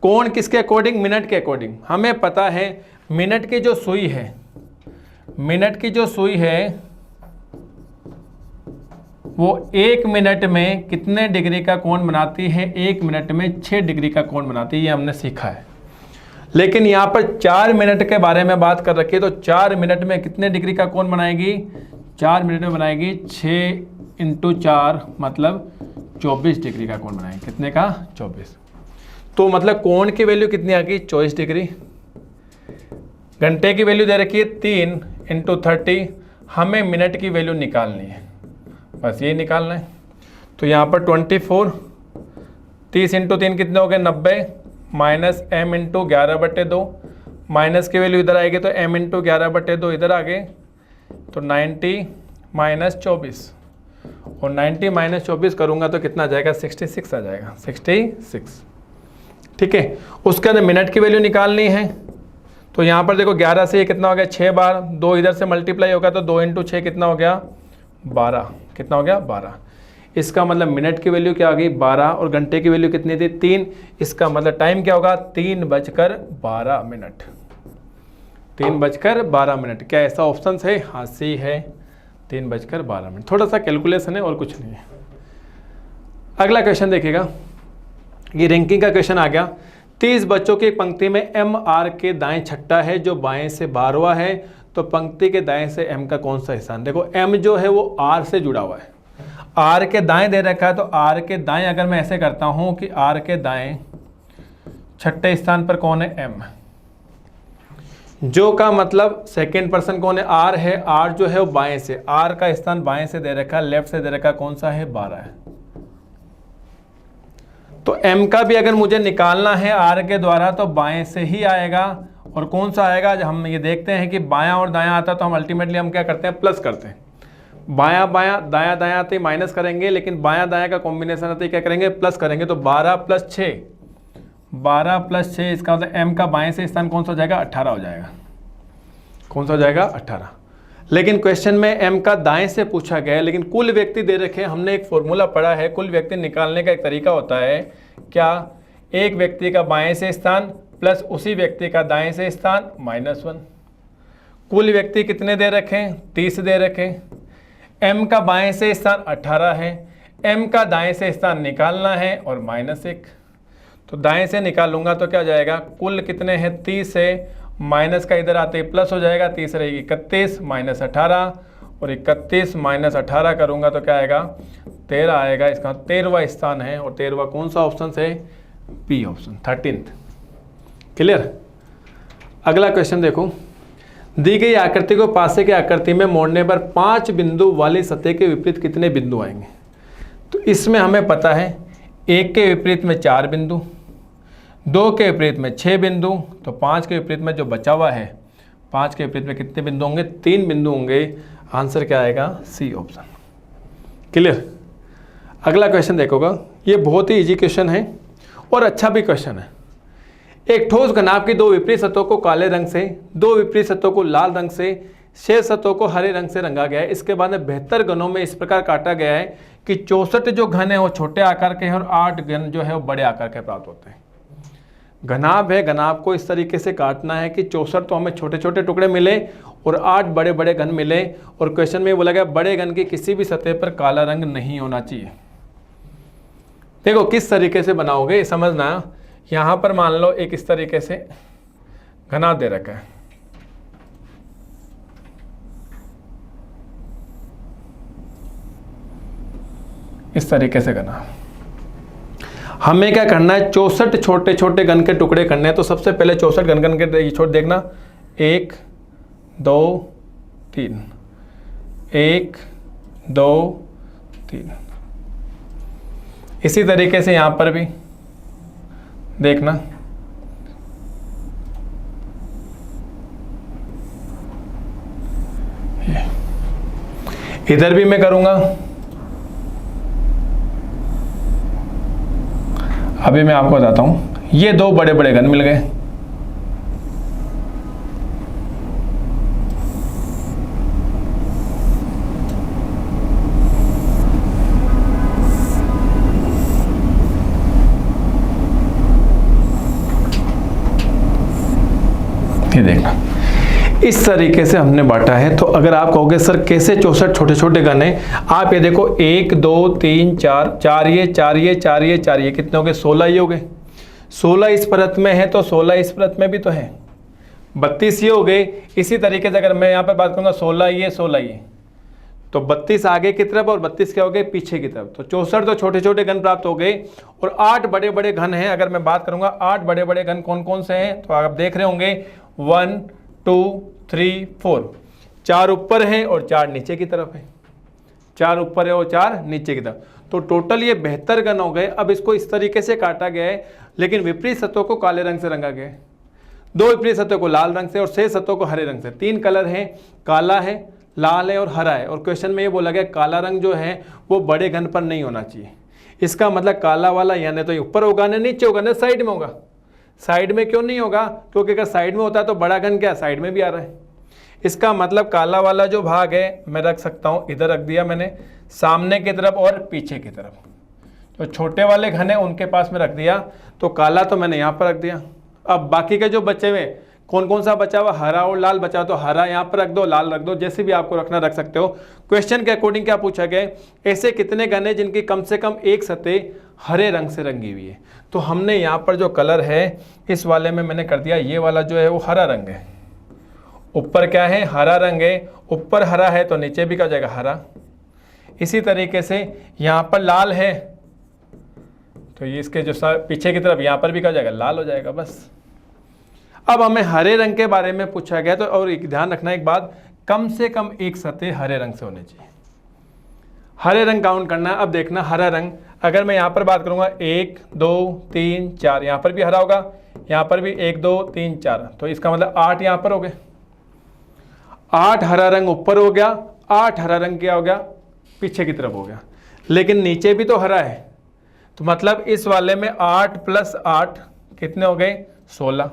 कोण किसके अकॉर्डिंग, मिनट के अकॉर्डिंग। हमें पता है मिनट की जो सुई है, मिनट की जो सुई है वो 1 मिनट में कितने डिग्री का कोण बनाती है, 1 मिनट में 6 डिग्री का कोण बनाती है, ये हमने सीखा है। लेकिन यहाँ पर 4 मिनट के बारे में बात कर रखी है, तो 4 मिनट में कितने डिग्री का कोण बनाएगी, 4 मिनट में बनाएगी 6 × 4 मतलब 24 डिग्री का कोण बनाएगी। कितने का, 24। तो मतलब कोण की वैल्यू कितनी आ गई, 24 डिग्री। घंटे की वैल्यू दे रखी है 3 × 30, हमें मिनट की वैल्यू निकालनी है, बस ये निकालना है। तो यहाँ पर 24, 30 × 3 कितने हो गए, 90, माइनस m × 11/2, माइनस की वैल्यू इधर आएगी तो m × 11/2 इधर आ गए, तो 90 - 24, और 90 - 24 करूँगा तो कितना आ जाएगा, 66 आ जाएगा, 66। ठीक है। उसके अंदर मिनट की वैल्यू निकालनी है। तो यहाँ पर देखो 11 से ये कितना हो गया, 6 बार, 2 इधर से मल्टीप्लाई होगा तो 2 × 6 कितना हो गया, 12। कितना हो गया, 12। इसका मतलब मिनट की वैल्यू क्या आ गई, 12, और घंटे की वैल्यू कितनी थी, 3। इसका मतलब टाइम क्या होगा, 3:12 मिनट, 3:12 मिनट। क्या ऐसा ऑप्शन है, हाँ सी है, 3:12 मिनट। थोड़ा सा कैलकुलेशन है और कुछ नहीं है। अगला क्वेश्चन देखिएगा, ये रैंकिंग का क्वेश्चन आ गया। 30 बच्चों की एक पंक्ति में MR के दाएं छठा है जो बाएं से 12वां है, तो पंक्ति के दाएं से M का कौन सा हिस्सा। देखो M जो है वो R से जुड़ा हुआ है, R के दाएं दे रखा है, तो R के दाएं अगर मैं ऐसे करता हूं कि R के दाएं छठे स्थान पर कौन है, M, जो का मतलब सेकेंड पर्सन कौन है, R है। R जो है वो बाएं से, R का स्थान बाएं से दे रखा है, लेफ्ट से दे रखा कौन सा है, 12 है। तो M का भी अगर मुझे निकालना है R के द्वारा तो बाएं से ही आएगा। और कौन सा आएगा, हम ये देखते हैं कि बायां और दायां आता तो हम अल्टीमेटली हम क्या करते हैं, प्लस करते हैं। बायां बायां दायां दायां आते ही माइनस करेंगे, लेकिन बायां दायां का कॉम्बिनेशन आते ही क्या करेंगे, प्लस करेंगे। तो 12 + 6, 12 + 6, इसका मतलब M का बाएं से स्थान कौन सा हो जाएगा, 18 हो जाएगा। कौन सा हो जाएगा, 18। लेकिन क्वेश्चन में m का दाएं से पूछा गया है, लेकिन कुल व्यक्ति दे रखे हैं। हमने एक फॉर्मूला पढ़ा है, कुल व्यक्ति निकालने का एक तरीका होता है क्या, एक व्यक्ति का बाएं से स्थान प्लस उसी व्यक्ति का दाएं से स्थान -1। कुल व्यक्ति कितने दे रखे हैं, 30 दे रखे हैं। m का बाएं से स्थान 18 है, m का दाएं से स्थान निकालना है और -1। तो दाएं से निकालूंगा तो क्या हो जाएगा, कुल कितने हैं 30 है, माइनस का इधर आते ही प्लस हो जाएगा, 30 रहेगी 31 -18 और 31 -18 करूंगा तो क्या आएगा 13 आएगा। इसका 13वां स्थान है और 13वां कौन सा ऑप्शन है, बी ऑप्शन 13th। क्लियर। अगला क्वेश्चन देखो, दी गई आकृति को पासे की आकृति में मोड़ने पर 5 बिंदु वाली सतह के विपरीत कितने बिंदु आएंगे। तो इसमें हमें पता है 1 के विपरीत में 4 बिंदु, 2 के विपरीत में 6 बिंदु, तो 5 के विपरीत में जो बचा हुआ है 5 के विपरीत में कितने बिंदु होंगे, 3 बिंदु होंगे। आंसर क्या आएगा, सी ऑप्शन। क्लियर। अगला क्वेश्चन देखोगा, ये बहुत ही इजी क्वेश्चन है और अच्छा भी क्वेश्चन है। एक ठोस घनाभ की 2 विपरीत सतहों को काले रंग से, 2 विपरीत सतहों को लाल रंग से, शेष सतहों को हरे रंग से रंगा गया है। इसके बाद में 72 घनों में इस प्रकार काटा गया है कि 64 जो घन है वो छोटे आकार के हैं और 8 घन जो है वो बड़े आकार के प्राप्त होते हैं। घनाभ है, घनाभ को इस तरीके से काटना है कि 64 तो हमें छोटे छोटे टुकड़े मिले और 8 बड़े बड़े घन मिले। और क्वेश्चन में बोला गया बड़े घन की किसी भी सतह पर काला रंग नहीं होना चाहिए। देखो किस तरीके से बनाओगे समझना। यहाँ पर मान लो एक इस तरीके से घनाभ दे रखा है, इस तरीके से घनाभ। हमें क्या करना है, 64 छोटे छोटे घन के टुकड़े करने हैं। तो सबसे पहले 64 घन के छोड़ देखना, 1 2 3, 1 2 3। इसी तरीके से यहां पर भी देखना, इधर भी मैं करूंगा। अभी मैं आपको बताता हूं, ये 2 बड़े बड़े घन मिल गए। ये देखना, इस तरीके से हमने बांटा है। तो अगर आप कहोगे सर कैसे 64 छोटे छोटे घन हैं, आप ये देखो 1 2 3 4, 4 ये 4 ये 4 ये 4 ये, कितने हो गए, 16 ये हो गए। 16 इस परत में है तो 16 इस परत में भी तो है, 32 ये हो गए। इसी तरीके से अगर मैं यहाँ पर बात करूँगा 16 ये 16 ये, तो 32 आगे की तरफ और 32 क्या हो गए, पीछे की तरफ। तो 64 तो छोटे छोटे घन प्राप्त हो गए और 8 बड़े बड़े घन हैं। अगर मैं बात करूँगा 8 बड़े बड़े घन कौन कौन से हैं, तो आप देख रहे होंगे 1 2 3 4, 4 ऊपर है और 4 नीचे की तरफ है, 4 ऊपर है और 4 नीचे की तरफ। तो टोटल ये 72 घन हो गए। अब इसको इस तरीके से काटा गया है, लेकिन विपरीत सतहों को काले रंग से रंगा गया है, 2 विपरीत सतहों को लाल रंग से और शेष सतहों को हरे रंग से। 3 कलर हैं, काला है, लाल है और हरा है। और क्वेश्चन में ये बोला गया काला रंग जो है वो बड़े घन पर नहीं होना चाहिए। इसका मतलब काला वाला यानी तो ऊपर होगा ना नीचे होगा ना साइड में होगा। साइड में क्यों नहीं होगा, क्योंकि अगर साइड में होता है तो बड़ा घन क्या साइड में भी आ रहा है। इसका मतलब काला वाला जो भाग है मैं रख सकता हूँ, इधर रख दिया मैंने, सामने की तरफ और पीछे की तरफ। तो छोटे वाले घन है उनके पास में रख दिया, तो काला तो मैंने यहाँ पर रख दिया। अब बाकी के जो बचे हुए कौन कौन सा बचा हुआ, हरा और लाल बचा, तो हरा यहाँ पर रख दो, लाल रख दो, जैसे भी आपको रखना रख सकते हो। क्वेश्चन के अकॉर्डिंग क्या पूछा गया, ऐसे कितने घन है जिनकी कम से कम एक सतह हरे रंग से रंगी हुई है। तो हमने यहाँ पर जो कलर है इस वाले में मैंने कर दिया, ये वाला जो है वो हरा रंग है, ऊपर क्या है हरा रंग है, ऊपर हरा है तो नीचे भी क्या हो जाएगा हरा। इसी तरीके से यहाँ पर लाल है तो ये इसके जो पीछे की तरफ यहाँ पर भी क्या हो जाएगा लाल हो जाएगा। बस अब हमें हरे रंग के बारे में पूछा गया, तो और एक ध्यान रखना एक बात, कम से कम एक सतह हरे रंग से होने चाहिए। हरे रंग काउंट करना है। अब देखना हरा रंग, अगर मैं यहाँ पर बात करूँगा 1 2 3 4, यहाँ पर भी हरा होगा, यहाँ पर भी 1 2 3 4, तो इसका मतलब 8 यहाँ पर हो गए। 8 हरा रंग ऊपर हो गया, 8 हरा रंग क्या हो गया पीछे की तरफ हो गया, लेकिन नीचे भी तो हरा है। तो मतलब इस वाले में 8 + 8 कितने हो गए 16,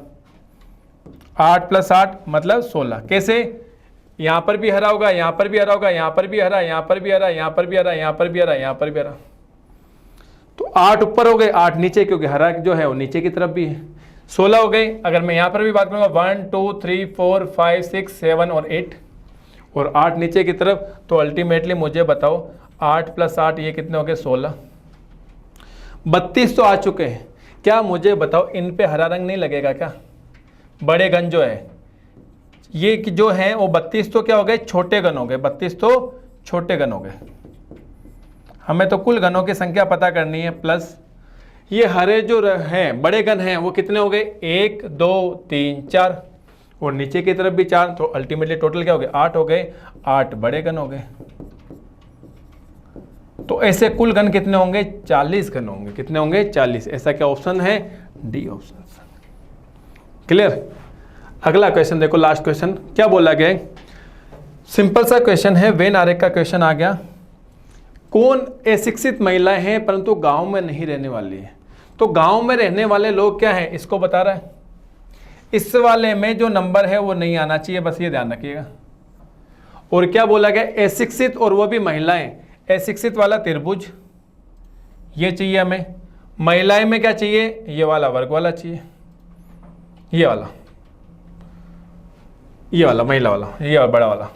8 + 8 मतलब 16। कैसे, यहाँ पर भी हरा होगा, यहाँ पर भी हरा होगा, यहाँ पर भी हरा, यहाँ पर भी हरा, यहाँ पर भी हरा, यहाँ पर भी हरा, यहाँ पर भी हरा। तो 8 ऊपर हो गए, 8 नीचे, क्योंकि हरा जो है वो नीचे की तरफ भी है। 16 हो गए। अगर मैं यहाँ पर भी बात करूँगा 1 2 3 4 5 6 7 और 8 और 8 नीचे की तरफ, तो अल्टीमेटली मुझे बताओ 8 + 8 ये कितने हो गए? 16। 32 तो आ चुके हैं। क्या मुझे बताओ इन पे हरा रंग नहीं लगेगा क्या? बड़े गन जो है ये जो है वो 32 तो क्या हो गए? छोटे गन हो गए। 32 तो छोटे गन हो गए। हमें तो कुल गनों की संख्या पता करनी है, प्लस ये हरे जो हैं बड़े गन हैं वो कितने हो गए? 1 2 3 4 और नीचे की तरफ भी 4, तो अल्टीमेटली टोटल क्या हो गए? 8 हो गए। 8 बड़े गन हो गए। तो ऐसे कुल गन कितने होंगे? 40 गन होंगे। कितने होंगे? 40। ऐसा क्या ऑप्शन है? D option. क्लियर? अगला क्वेश्चन देखो, लास्ट क्वेश्चन क्या बोला गया है? सिंपल सा क्वेश्चन है, वेन आरेख का क्वेश्चन आ गया। कौन अशिक्षित महिलाएं हैं परंतु गांव में नहीं रहने वाली है? तो गांव में रहने वाले लोग क्या है इसको बता रहा है। इस वाले में जो नंबर है वो नहीं आना चाहिए, बस ये ध्यान रखिएगा। और क्या बोला गया? अशिक्षित और वो भी महिलाएं। अशिक्षित वाला त्रिभुज ये चाहिए हमें। महिलाएं में क्या चाहिए? ये वाला वर्ग वाला चाहिए, ये वाला, ये वाला महिला वाला, ये बड़ा वाला।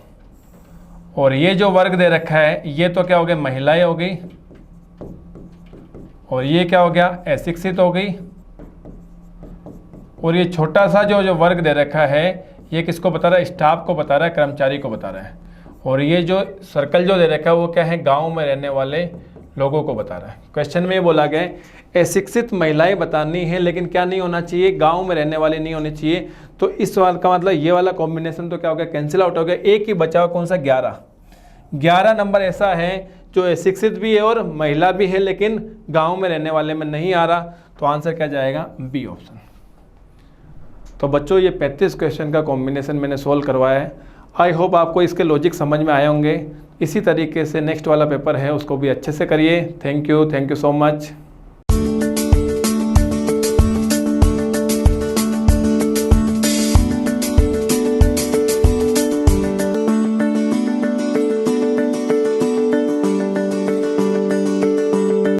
और ये जो वर्ग दे रखा है ये तो क्या हो गया? महिलाएं हो गई। और ये क्या हो गया? अशिक्षित हो गई। और ये छोटा सा जो वर्ग दे रखा है ये किसको बता रहा है? स्टाफ को बता रहा है, कर्मचारी को बता रहा है। और ये जो सर्कल जो दे रखा है वो क्या है? गांव में रहने वाले लोगों को बता रहा है। क्वेश्चन में ये बोला गया है अशिक्षित महिलाएं बतानी है, लेकिन क्या नहीं होना चाहिए? गांव में रहने वाले नहीं होने चाहिए। तो इस सवाल का मतलब ये वाला कॉम्बिनेशन तो क्या हो गया? कैंसिल आउट हो गया। एक ही बचा हुआ, कौन सा? 11 नंबर ऐसा है जो अशिक्षित भी है और महिला भी है, लेकिन गांव में रहने वाले में नहीं आ रहा। तो आंसर क्या जाएगा? B option. तो बच्चों ये 35 क्वेश्चन का कॉम्बिनेशन मैंने सोल्व करवाया है। आई होप आपको इसके लॉजिक समझ में आए होंगे। इसी तरीके से नेक्स्ट वाला पेपर है उसको भी अच्छे से करिए। Thank you so much.